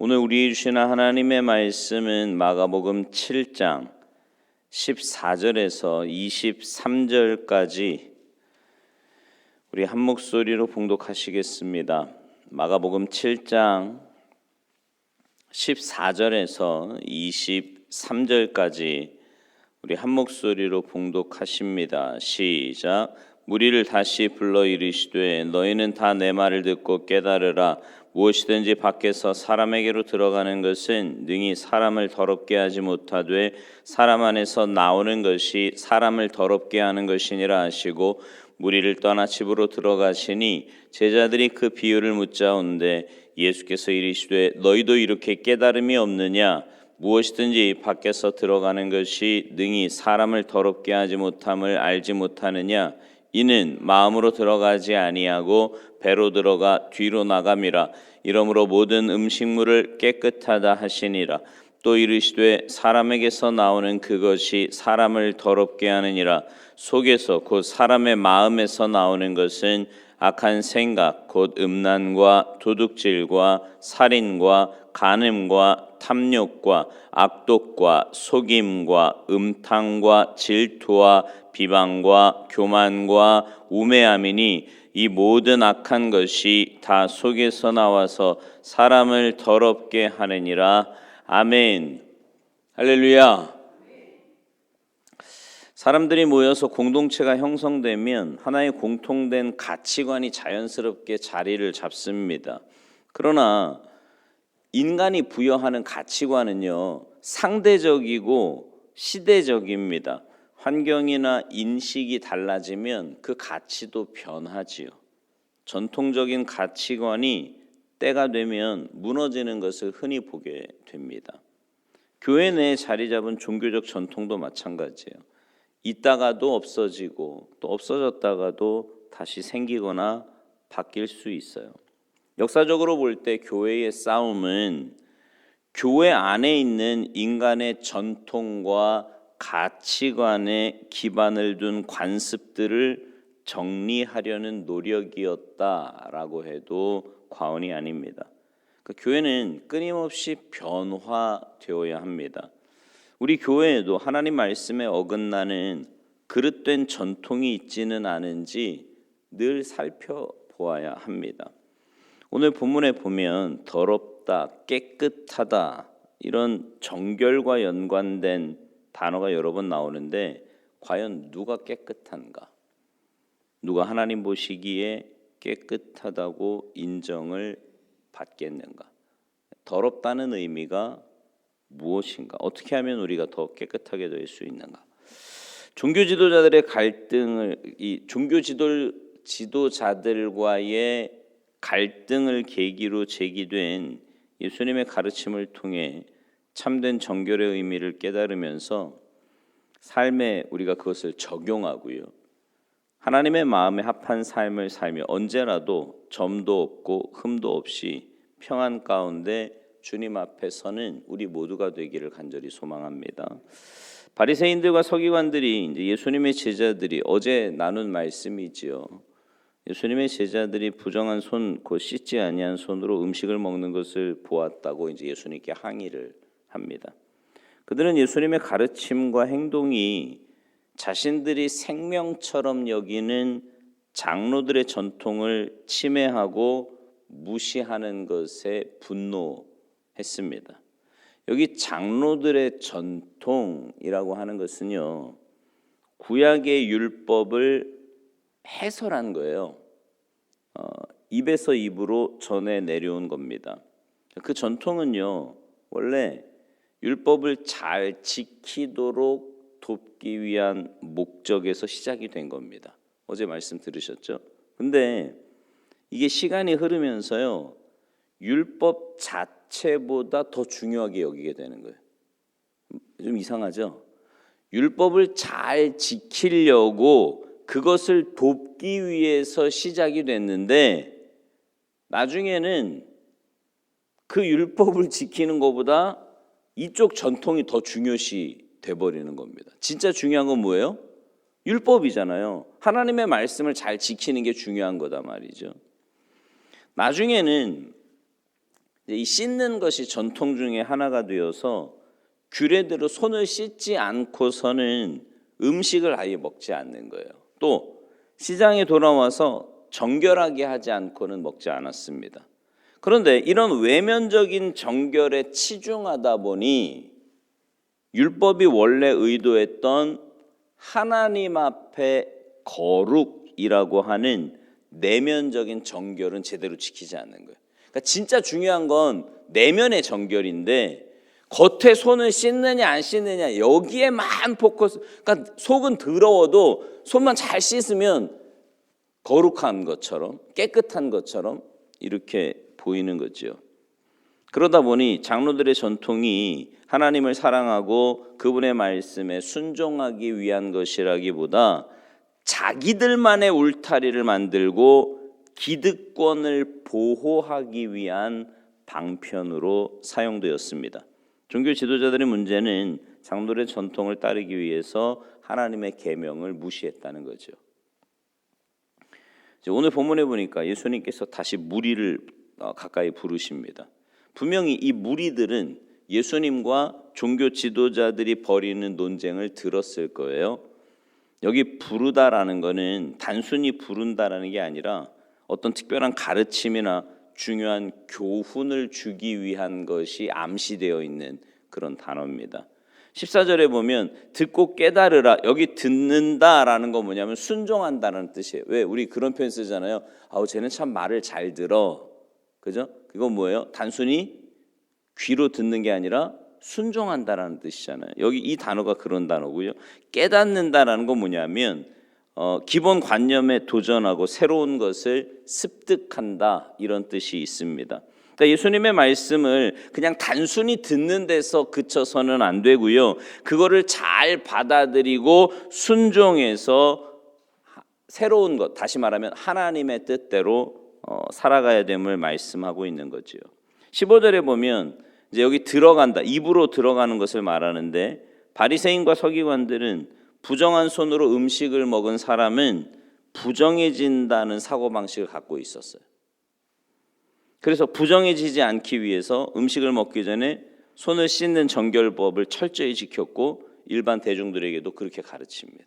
오늘 우리 주시는 하나님의 말씀은 마가복음 7장 14절에서 23절까지 우리 한 목소리로 봉독하시겠습니다. 마가복음 7장 14절에서 23절까지 우리 한 목소리로 봉독하십니다. 시작. 무리를 다시 불러 이르시되 너희는 다 내 말을 듣고 깨달으라. 무엇이든지 밖에서 사람에게로 들어가는 것은 능히 사람을 더럽게 하지 못하되 사람 안에서 나오는 것이 사람을 더럽게 하는 것이니라 하시고 무리를 떠나 집으로 들어가시니 제자들이 그 비유를 묻자온데 예수께서 이르시되 너희도 이렇게 깨달음이 없느냐? 무엇이든지 밖에서 들어가는 것이 능히 사람을 더럽게 하지 못함을 알지 못하느냐? 이는 마음으로 들어가지 아니하고 배로 들어가 뒤로 나감이라. 이러므로 모든 음식물을 깨끗하다 하시니라. 또 이르시되 사람에게서 나오는 그것이 사람을 더럽게 하느니라. 속에서 곧 사람의 마음에서 나오는 것은 악한 생각 곧 음란과 도둑질과 살인과 간음과 탐욕과 악독과 속임과 음탕과 질투와 비방과 교만과 우매함이니 이 모든 악한 것이 다 속에서 나와서 사람을 더럽게 하느니라. 아멘. 할렐루야. 사람들이 모여서 공동체가 형성되면 하나의 공통된 가치관이 자연스럽게 자리를 잡습니다. 그러나 인간이 부여하는 가치관은요, 상대적이고 시대적입니다. 환경이나 인식이 달라지면 그 가치도 변하지요. 전통적인 가치관이 때가 되면 무너지는 것을 흔히 보게 됩니다. 교회 내에 자리 잡은 종교적 전통도 마찬가지예요. 있다가도 없어지고 또 없어졌다가도 다시 생기거나 바뀔 수 있어요. 역사적으로 볼 때 교회의 싸움은 교회 안에 있는 인간의 전통과 가치관에 기반을 둔 관습들을 정리하려는 노력이었다라고 해도 과언이 아닙니다. 그러니까 교회는 끊임없이 변화되어야 합니다. 우리 교회에도 하나님 말씀에 어긋나는 그릇된 전통이 있지는 않은지 늘 살펴보아야 합니다. 오늘 본문에 보면 더럽다, 깨끗하다 이런 정결과 연관된 단어가 여러 번 나오는데 과연 누가 깨끗한가? 누가 하나님 보시기에 깨끗하다고 인정을 받겠는가? 더럽다는 의미가 무엇인가? 어떻게 하면 우리가 더 깨끗하게 될 수 있는가? 종교 지도자들의 갈등을 지도자들과의 갈등을 계기로 제기된 예수님의 가르침을 통해 참된 정결의 의미를 깨달으면서 삶에 우리가 그것을 적용하고요. 하나님의 마음에 합한 삶을 살며 언제라도 점도 없고 흠도 없이 평안 가운데 주님 앞에 서는 우리 모두가 되기를 간절히 소망합니다. 바리새인들과 서기관들이 이제 예수님의 제자들이 어제 나눈 말씀이지요. 예수님의 제자들이 부정한 손, 곧 씻지 아니한 손으로 음식을 먹는 것을 보았다고 이제 예수님께 항의를 합니다. 그들은 예수님의 가르침과 행동이 자신들이 생명처럼 여기는 장로들의 전통을 침해하고 무시하는 것에 분노했습니다. 여기 장로들의 전통이라고 하는 것은요, 구약의 율법을 해설한 거예요. 입에서 입으로 전해 내려온 겁니다. 그 전통은요, 원래 율법을 잘 지키도록 돕기 위한 목적에서 시작이 된 겁니다. 어제 말씀 들으셨죠? 근데 이게 시간이 흐르면서요, 율법 자체보다 더 중요하게 여기게 되는 거예요. 좀 이상하죠? 율법을 잘 지키려고 그것을 돕기 위해서 시작이 됐는데 나중에는 그 율법을 지키는 것보다 이쪽 전통이 더 중요시 돼버리는 겁니다. 진짜 중요한 건 뭐예요? 율법이잖아요. 하나님의 말씀을 잘 지키는 게 중요한 거다 말이죠. 나중에는 이 씻는 것이 전통 중에 하나가 되어서 규례대로 손을 씻지 않고서는 음식을 아예 먹지 않는 거예요. 또 시장에 돌아와서 정결하게 하지 않고는 먹지 않았습니다. 그런데 이런 외면적인 정결에 치중하다 보니 율법이 원래 의도했던 하나님 앞에 거룩이라고 하는 내면적인 정결은 제대로 지키지 않는 거예요. 그러니까 진짜 중요한 건 내면의 정결인데 겉에 손을 씻느냐 안 씻느냐 여기에만 포커스. 그러니까 속은 더러워도 손만 잘 씻으면 거룩한 것처럼 깨끗한 것처럼 이렇게 보이는 거죠. 그러다 보니 장로들의 전통이 하나님을 사랑하고 그분의 말씀에 순종하기 위한 것이라기보다 자기들만의 울타리를 만들고 기득권을 보호하기 위한 방편으로 사용되었습니다. 종교 지도자들의 문제는 장로들의 전통을 따르기 위해서 하나님의 계명을 무시했다는 거죠. 오늘 본문에 보니까 예수님께서 다시 무리를 가까이 부르십니다. 분명히 이 무리들은 예수님과 종교 지도자들이 벌이는 논쟁을 들었을 거예요. 여기 부르다라는 거는 단순히 부른다라는 게 아니라 어떤 특별한 가르침이나 중요한 교훈을 주기 위한 것이 암시되어 있는 그런 단어입니다. 14절에 보면 듣고 깨달으라. 여기 듣는다라는 건 뭐냐면 순종한다는 뜻이에요. 왜? 우리 그런 표현 쓰잖아요. 아우 쟤는 참 말을 잘 들어. 그죠? 그건 뭐예요? 단순히 귀로 듣는 게 아니라 순종한다라는 뜻이잖아요. 여기 이 단어가 그런 단어고요. 깨닫는다라는 건 뭐냐면 기본 관념에 도전하고 새로운 것을 습득한다 이런 뜻이 있습니다. 그러니까 예수님의 말씀을 그냥 단순히 듣는 데서 그쳐서는 안 되고요. 그거를 잘 받아들이고 순종해서 새로운 것, 다시 말하면 하나님의 뜻대로 살아가야 됨을 말씀하고 있는 거죠. 15절에 보면 이제 여기 들어간다, 입으로 들어가는 것을 말하는데 바리새인과 서기관들은 부정한 손으로 음식을 먹은 사람은 부정해진다는 사고방식을 갖고 있었어요. 그래서 부정해지지 않기 위해서 음식을 먹기 전에 손을 씻는 정결법을 철저히 지켰고 일반 대중들에게도 그렇게 가르칩니다.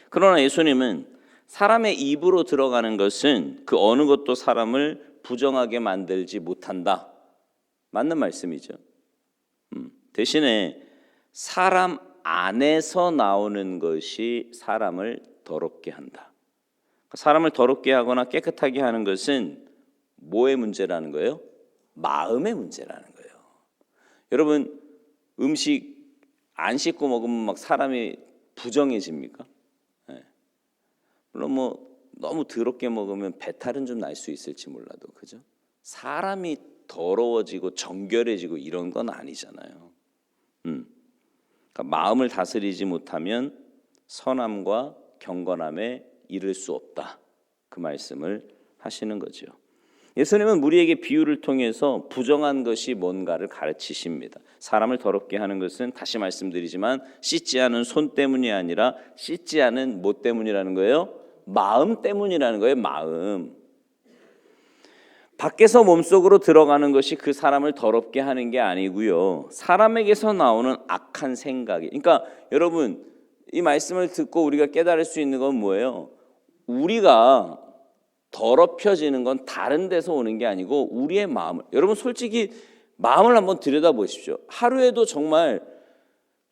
그러나 예수님은 사람의 입으로 들어가는 것은 그 어느 것도 사람을 부정하게 만들지 못한다. 맞는 말씀이죠. 대신에 사람 안에서 나오는 것이 사람을 더럽게 한다. 사람을 더럽게 하거나 깨끗하게 하는 것은 뭐의 문제라는 거예요? 마음의 문제라는 거예요. 여러분 음식 안 씻고 먹으면 막 사람이 부정해집니까? 네. 물론 뭐 너무 더럽게 먹으면 배탈은 좀 날 수 있을지 몰라도 그죠? 사람이 더러워지고 정결해지고 이런 건 아니잖아요. 그러니까 마음을 다스리지 못하면 선함과 경건함에 이를 수 없다. 그 말씀을 하시는 거죠. 예수님은 우리에게 비유를 통해서 부정한 것이 뭔가를 가르치십니다. 사람을 더럽게 하는 것은 다시 말씀드리지만 씻지 않은 손 때문이 아니라 씻지 않은 뭐 때문이라는 거예요? 마음 때문이라는 거예요. 마음. 밖에서 몸속으로 들어가는 것이 그 사람을 더럽게 하는 게 아니고요. 사람에게서 나오는 악한 생각이. 그러니까 여러분 이 말씀을 듣고 우리가 깨달을 수 있는 건 뭐예요? 우리가 더럽혀지는 건 다른 데서 오는 게 아니고 우리의 마음을. 여러분 솔직히 마음을 한번 들여다보십시오. 하루에도 정말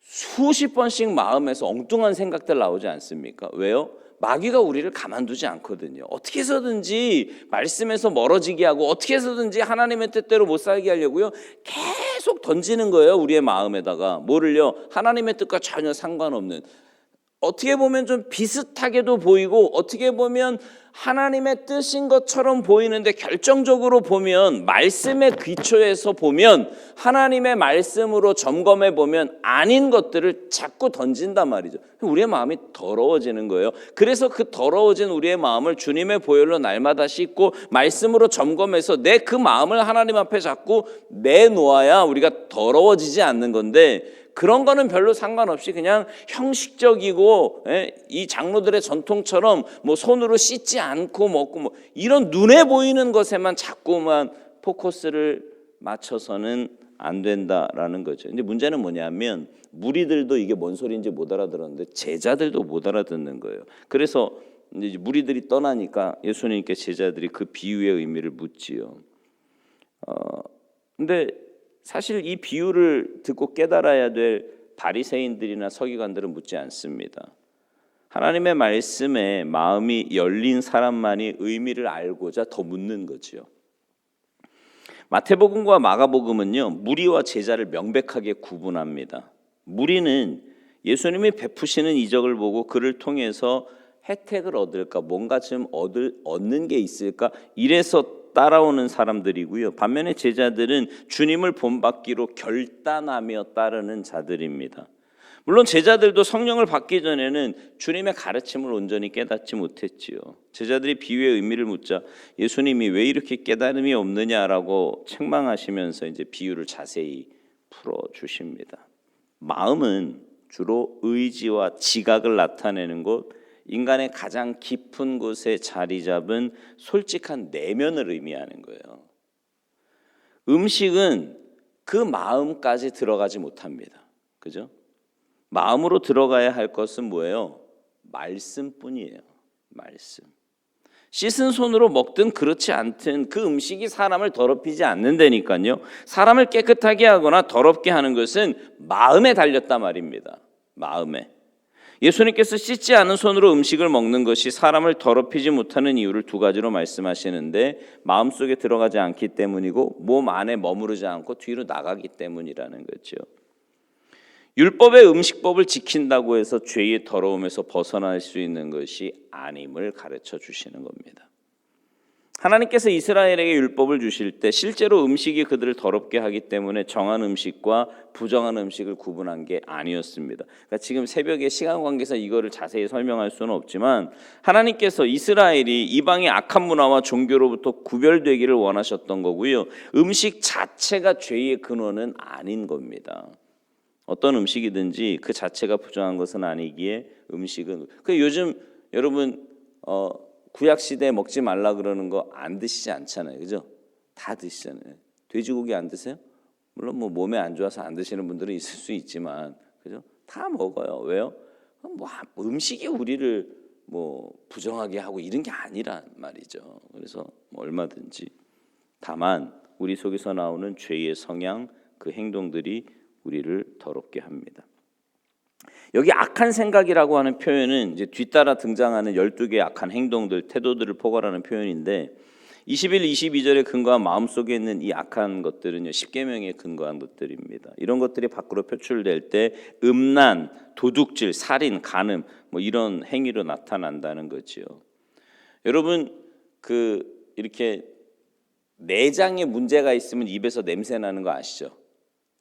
수십 번씩 마음에서 엉뚱한 생각들 나오지 않습니까? 왜요? 마귀가 우리를 가만두지 않거든요. 어떻게 해서든지 말씀에서 멀어지게 하고 어떻게 해서든지 하나님의 뜻대로 못 살게 하려고요. 계속 던지는 거예요. 우리의 마음에다가. 뭐를요? 하나님의 뜻과 전혀 상관없는, 어떻게 보면 좀 비슷하게도 보이고 어떻게 보면 하나님의 뜻인 것처럼 보이는데 결정적으로 보면 말씀의 기초에서 보면 하나님의 말씀으로 점검해 보면 아닌 것들을 자꾸 던진단 말이죠. 우리의 마음이 더러워지는 거예요. 그래서 그 더러워진 우리의 마음을 주님의 보혈로 날마다 씻고 말씀으로 점검해서 내 그 마음을 하나님 앞에 자꾸 내놓아야 우리가 더러워지지 않는 건데, 그런 거는 별로 상관없이 그냥 형식적이고 이 장로들의 전통처럼 뭐 손으로 씻지 않고 먹고 뭐 이런 눈에 보이는 것에만 자꾸만 포커스를 맞춰서는 안 된다라는 거죠. 근데 문제는 뭐냐면 무리들도 이게 뭔 소리인지 못 알아들었는데 제자들도 못 알아듣는 거예요. 그래서 이제 무리들이 떠나니까 예수님께 제자들이 그 비유의 의미를 묻지요. 근데 사실 이 비유를 듣고 깨달아야 될 바리새인들이나 서기관들은 묻지 않습니다. 하나님의 말씀에 마음이 열린 사람만이 의미를 알고자 더 묻는 거지요. 마태복음과 마가복음은요, 무리와 제자를 명백하게 구분합니다. 무리는 예수님이 베푸시는 이적을 보고 그를 통해서 혜택을 얻을까, 뭔가 좀 얻는 게 있을까, 이래서 따라오는 사람들이고요. 반면에 제자들은 주님을 본받기로 결단하며 따르는 자들입니다. 물론 제자들도 성령을 받기 전에는 주님의 가르침을 온전히 깨닫지 못했지요. 제자들이 비유의 의미를 묻자 예수님이 왜 이렇게 깨달음이 없느냐라고 책망하시면서 이제 비유를 자세히 풀어 주십니다. 마음은 주로 의지와 지각을 나타내는 곳, 인간의 가장 깊은 곳에 자리 잡은 솔직한 내면을 의미하는 거예요. 음식은 그 마음까지 들어가지 못합니다. 그죠? 마음으로 들어가야 할 것은 뭐예요? 말씀뿐이에요. 말씀. 씻은 손으로 먹든 그렇지 않든 그 음식이 사람을 더럽히지 않는다니까요. 사람을 깨끗하게 하거나 더럽게 하는 것은 마음에 달렸단 말입니다. 마음에. 예수님께서 씻지 않은 손으로 음식을 먹는 것이 사람을 더럽히지 못하는 이유를 두 가지로 말씀하시는데 마음속에 들어가지 않기 때문이고 몸 안에 머무르지 않고 뒤로 나가기 때문이라는 거죠. 율법의 음식법을 지킨다고 해서 죄의 더러움에서 벗어날 수 있는 것이 아님을 가르쳐 주시는 겁니다. 하나님께서 이스라엘에게 율법을 주실 때 실제로 음식이 그들을 더럽게 하기 때문에 정한 음식과 부정한 음식을 구분한 게 아니었습니다. 그러니까 지금 새벽에 시간 관계상 이거를 자세히 설명할 수는 없지만 하나님께서 이스라엘이 이방의 악한 문화와 종교로부터 구별되기를 원하셨던 거고요. 음식 자체가 죄의 근원은 아닌 겁니다. 어떤 음식이든지 그 자체가 부정한 것은 아니기에 음식은 요즘 여러분 구약 시대에 먹지 말라 그러는 거 안 드시지 않잖아요, 그죠? 다 드시잖아요. 돼지고기 안 드세요? 물론 뭐 몸에 안 좋아서 안 드시는 분들은 있을 수 있지만, 그죠? 다 먹어요. 왜요? 뭐 음식이 우리를 뭐 부정하게 하고 이런 게 아니란 말이죠. 그래서 뭐 얼마든지. 다만 우리 속에서 나오는 죄의 성향, 그 행동들이 우리를 더럽게 합니다. 여기 악한 생각이라고 하는 표현은 이제 뒤따라 등장하는 12개의 악한 행동들, 태도들을 포괄하는 표현인데 21, 22절에 근거한 마음속에 있는 이 악한 것들은요, 십계명에 근거한 것들입니다. 이런 것들이 밖으로 표출될 때 음란, 도둑질, 살인, 간음 뭐 이런 행위로 나타난다는 거죠. 여러분 이렇게 내장에 문제가 있으면 입에서 냄새 나는 거 아시죠?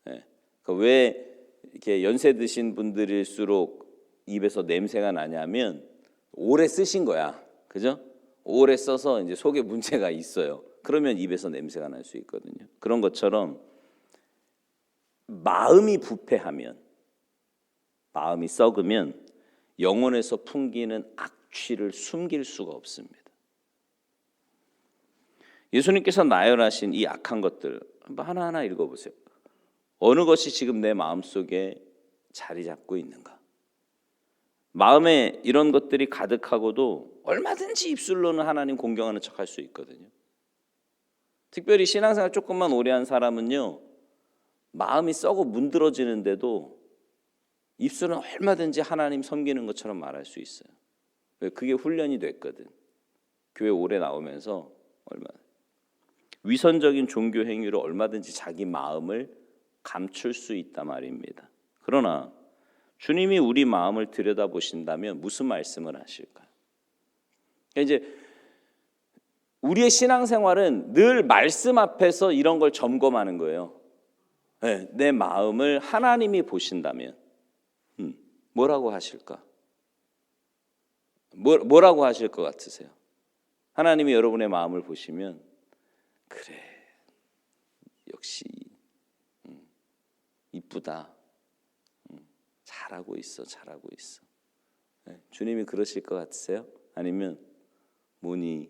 네. 왜 이렇게 연세 드신 분들일수록 입에서 냄새가 나냐면 오래 쓰신 거야, 그죠? 오래 써서 이제 속에 문제가 있어요. 그러면 입에서 냄새가 날 수 있거든요. 그런 것처럼 마음이 부패하면, 마음이 썩으면 영혼에서 풍기는 악취를 숨길 수가 없습니다. 예수님께서 나열하신 이 악한 것들 한번 하나하나 읽어보세요. 어느 것이 지금 내 마음속에 자리 잡고 있는가? 마음에 이런 것들이 가득하고도 얼마든지 입술로는 하나님 공경하는 척할 수 있거든요. 특별히 신앙생활 조금만 오래 한 사람은요, 마음이 썩어 문드러지는데도 입술은 얼마든지 하나님 섬기는 것처럼 말할 수 있어요. 그게 훈련이 됐거든. 교회 오래 나오면서 위선적인 종교 행위로 얼마든지 자기 마음을 감출 수 있단 말입니다. 그러나 주님이 우리 마음을 들여다보신다면 무슨 말씀을 하실까요? 이제 우리의 신앙생활은 늘 말씀 앞에서 이런 걸 점검하는 거예요. 네, 내 마음을 하나님이 보신다면 뭐라고 하실까? 뭐라고 하실 것 같으세요? 하나님이 여러분의 마음을 보시면 그래, 역시 이쁘다, 잘하고 있어. 네, 주님이 그러실 것 같으세요? 아니면 뭐니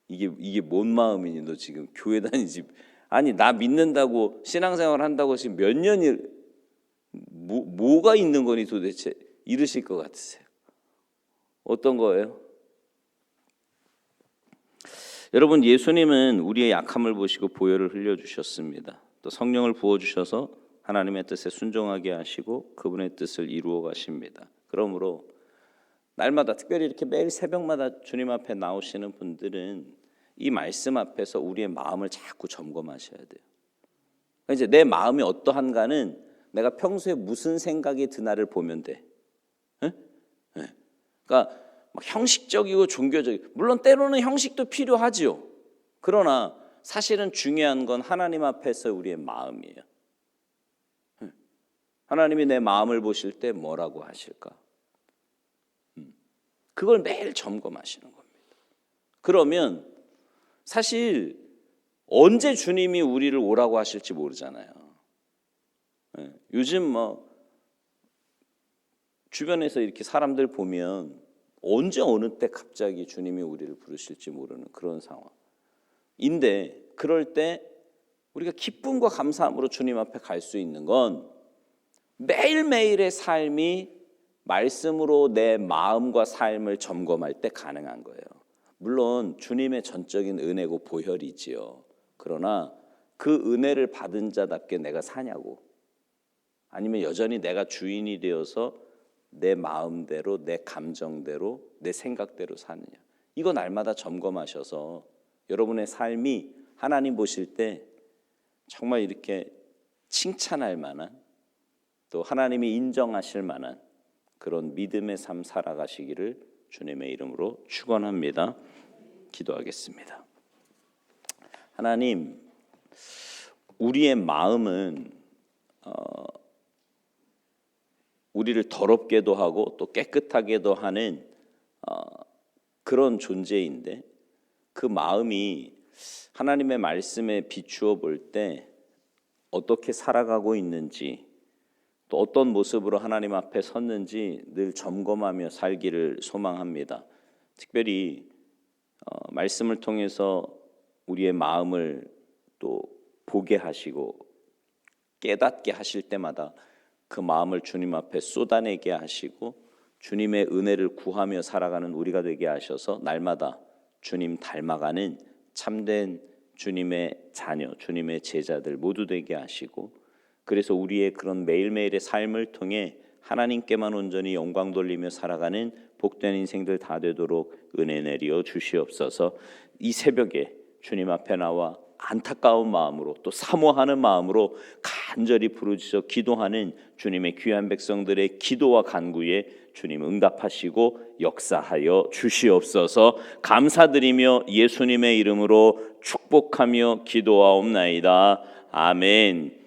이게 뭔 마음이니? 너 지금 교회 다니지? 아니 나 믿는다고 신앙생활 한다고 지금 몇 년이 뭐가 있는 거니 도대체? 이러실 것 같으세요. 어떤 거예요? 여러분, 예수님은 우리의 약함을 보시고 보혈을 흘려주셨습니다. 또 성령을 부어주셔서 하나님의 뜻에 순종하게 하시고 그분의 뜻을 이루어 가십니다. 그러므로 날마다 특별히 이렇게 매일 새벽마다 주님 앞에 나오시는 분들은 이 말씀 앞에서 우리의 마음을 자꾸 점검하셔야 돼요. 이제 내 마음이 어떠한가는 내가 평소에 무슨 생각이 드나를 보면 돼. 네? 네. 그러니까 막 형식적이고 종교적이고, 물론 때로는 형식도 필요하지요. 그러나 사실은 중요한 건 하나님 앞에서 우리의 마음이에요. 하나님이 내 마음을 보실 때 뭐라고 하실까? 그걸 매일 점검하시는 겁니다. 그러면 사실 언제 주님이 우리를 오라고 하실지 모르잖아요. 요즘 뭐 주변에서 이렇게 사람들 보면 언제 어느 때 갑자기 주님이 우리를 부르실지 모르는 그런 상황인데, 그럴 때 우리가 기쁨과 감사함으로 주님 앞에 갈 수 있는 건 매일매일의 삶이 말씀으로 내 마음과 삶을 점검할 때 가능한 거예요. 물론 주님의 전적인 은혜고 보혈이지요. 그러나 그 은혜를 받은 자답게 내가 사냐고, 아니면 여전히 내가 주인이 되어서 내 마음대로, 내 감정대로, 내 생각대로 사느냐, 이거 날마다 점검하셔서 여러분의 삶이 하나님 보실 때 정말 이렇게 칭찬할 만한, 또 하나님이 인정하실 만한 그런 믿음의 삶 살아가시기를 주님의 이름으로 축원합니다. 기도하겠습니다. 하나님, 우리의 마음은 우리를 더럽게도 하고 또 깨끗하게도 하는 그런 존재인데, 그 마음이 하나님의 말씀에 비추어 볼 때 어떻게 살아가고 있는지, 또 어떤 모습으로 하나님 앞에 섰는지 늘 점검하며 살기를 소망합니다. 특별히 말씀을 통해서 우리의 마음을 또 보게 하시고 깨닫게 하실 때마다 그 마음을 주님 앞에 쏟아내게 하시고 주님의 은혜를 구하며 살아가는 우리가 되게 하셔서 날마다 주님 닮아가는 참된 주님의 자녀, 주님의 제자들 모두 되게 하시고, 그래서 우리의 그런 매일매일의 삶을 통해 하나님께만 온전히 영광 돌리며 살아가는 복된 인생들 다 되도록 은혜 내려 주시옵소서. 이 새벽에 주님 앞에 나와 안타까운 마음으로 또 사모하는 마음으로 간절히 부르짖어 기도하는 주님의 귀한 백성들의 기도와 간구에 주님 응답하시고 역사하여 주시옵소서. 감사드리며 예수님의 이름으로 축복하며 기도하옵나이다. 아멘.